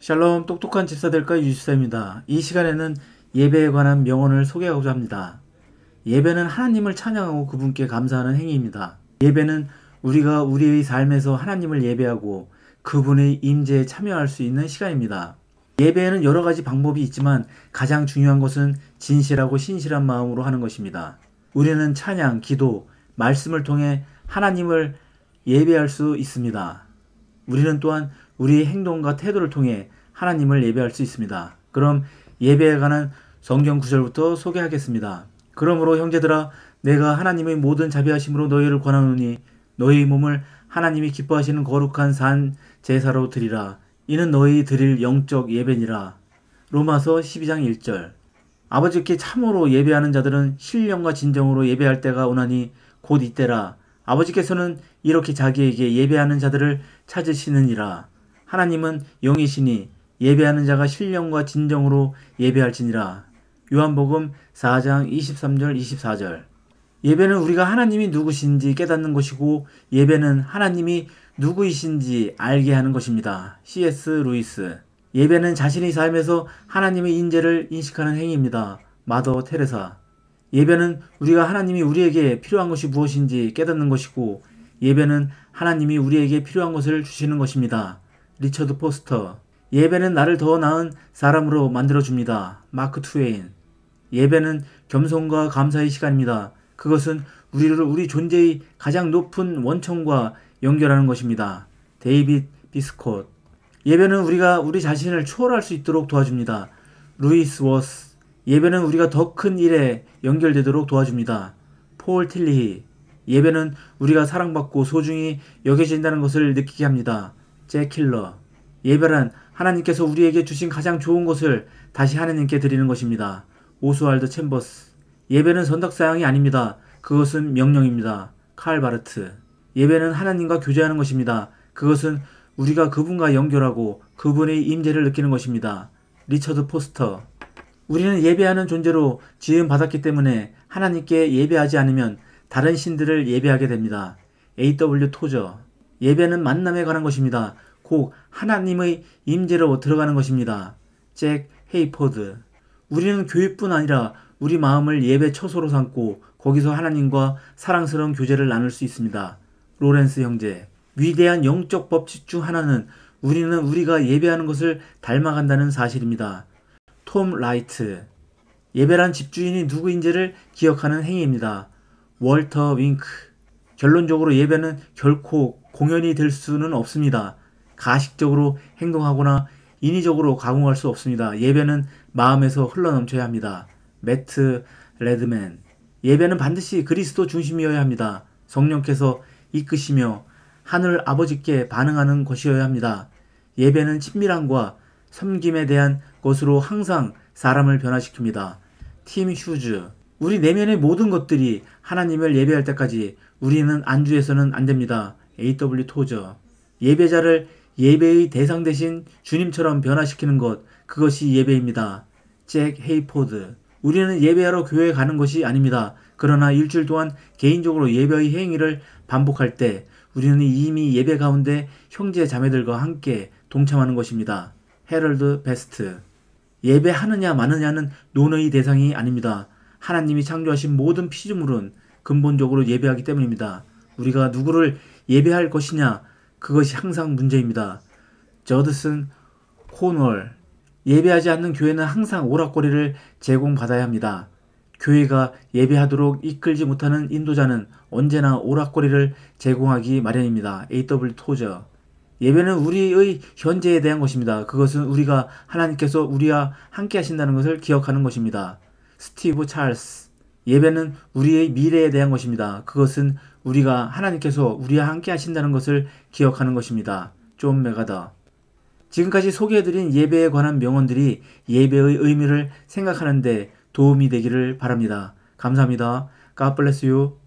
샬롬, 똑똑한 집사 될까 유집사입니다. 이 시간에는 예배에 관한 명언을 소개하고자 합니다. 예배는 하나님을 찬양하고 그분께 감사하는 행위입니다. 예배는 우리가 우리의 삶에서 하나님을 예배하고 그분의 임재에 참여할 수 있는 시간입니다. 예배에는 여러 가지 방법이 있지만 가장 중요한 것은 진실하고 신실한 마음으로 하는 것입니다. 우리는 찬양, 기도, 말씀을 통해 하나님을 예배할 수 있습니다. 우리는 또한 우리의 행동과 태도를 통해 하나님을 예배할 수 있습니다. 그럼 예배에 관한 성경 구절부터 소개하겠습니다. 그러므로 형제들아, 내가 하나님의 모든 자비하심으로 너희를 권하노니 너희 몸을 하나님이 기뻐하시는 거룩한 산 제사로 드리라. 이는 너희 드릴 영적 예배니라. 로마서 12장 1절. 아버지께 참으로 예배하는 자들은 신령과 진정으로 예배할 때가 오나니 곧 이때라. 아버지께서는 이렇게 자기에게 예배하는 자들을 찾으시느니라. 하나님은 영이시니 예배하는 자가 신령과 진정으로 예배할지니라. 요한복음 4장 23절 24절. 예배는 우리가 하나님이 누구신지 깨닫는 것이고 예배는 하나님이 누구이신지 알게 하는 것입니다. C.S. 루이스. 예배는 자신의 삶에서 하나님의 인재를 인식하는 행위입니다. 마더 테레사. 예배는 우리가 하나님이 우리에게 필요한 것이 무엇인지 깨닫는 것이고 예배는 하나님이 우리에게 필요한 것을 주시는 것입니다. 리처드 포스터. 예배는 나를 더 나은 사람으로 만들어줍니다. 마크 트웨인. 예배는 겸손과 감사의 시간입니다. 그것은 우리를 우리 존재의 가장 높은 원천과 연결하는 것입니다. 데이빗 비스콧. 예배는 우리가 우리 자신을 초월할 수 있도록 도와줍니다. 루이스 워스. 예배는 우리가 더 큰 일에 연결되도록 도와줍니다. 폴 틸리히. 예배는 우리가 사랑받고 소중히 여겨진다는 것을 느끼게 합니다. 잭 킬러. 예배란 하나님께서 우리에게 주신 가장 좋은 것을 다시 하나님께 드리는 것입니다. 오스왈드 챔버스. 예배는 선택사항이 아닙니다. 그것은 명령입니다. 칼 바르트. 예배는 하나님과 교제하는 것입니다. 그것은 우리가 그분과 연결하고 그분의 임재를 느끼는 것입니다. 리처드 포스터. 우리는 예배하는 존재로 지음받았기 때문에 하나님께 예배하지 않으면 다른 신들을 예배하게 됩니다. A.W. 토저. 예배는 만남에 관한 것입니다. 곧 하나님의 임재로 들어가는 것입니다. 잭 헤이포드. 우리는 교회뿐 아니라 우리 마음을 예배 처소로 삼고 거기서 하나님과 사랑스러운 교제를 나눌 수 있습니다. 로렌스 형제. 위대한 영적 법칙 중 하나는 우리는 우리가 예배하는 것을 닮아간다는 사실입니다. 톰 라이트. 예배란 집주인이 누구인지를 기억하는 행위입니다. 월터 윙크. 결론적으로 예배는 결코 공연이 될 수는 없습니다. 가식적으로 행동하거나 인위적으로 가공할 수 없습니다. 예배는 마음에서 흘러넘쳐야 합니다. 매트 레드맨. 예배는 반드시 그리스도 중심이어야 합니다. 성령께서 이끄시며 하늘 아버지께 반응하는 것이어야 합니다. 예배는 친밀함과 섬김에 대한 것으로 항상 사람을 변화시킵니다. 팀 휴즈. 우리 내면의 모든 것들이 하나님을 예배할 때까지 우리는 안주해서는 안 됩니다. A.W. 토저. 예배자를 예배의 대상 대신 주님처럼 변화시키는 것, 그것이 예배입니다. 잭 헤이포드. 우리는 예배하러 교회에 가는 것이 아닙니다. 그러나 일주일 동안 개인적으로 예배의 행위를 반복할 때 우리는 이미 예배 가운데 형제 자매들과 함께 동참하는 것입니다. 헤럴드 베스트. 예배하느냐 마느냐는 논의 대상이 아닙니다. 하나님이 창조하신 모든 피조물은 근본적으로 예배하기 때문입니다. 우리가 누구를 예배할 것이냐, 그것이 항상 문제입니다. 저드슨 코널. 예배하지 않는 교회는 항상 오락거리를 제공받아야 합니다. 교회가 예배하도록 이끌지 못하는 인도자는 언제나 오락거리를 제공하기 마련입니다. A.W. 토저. 예배는 우리의 현재에 대한 것입니다. 그것은 우리가 하나님께서 우리와 함께 하신다는 것을 기억하는 것입니다. 스티브 찰스. 예배는 우리의 미래에 대한 것입니다. 그것은 우리가 하나님께서 우리와 함께 하신다는 것을 기억하는 것입니다. 존 메가더. 지금까지 소개해드린 예배에 관한 명언들이 예배의 의미를 생각하는 데 도움이 되기를 바랍니다. 감사합니다. God bless you.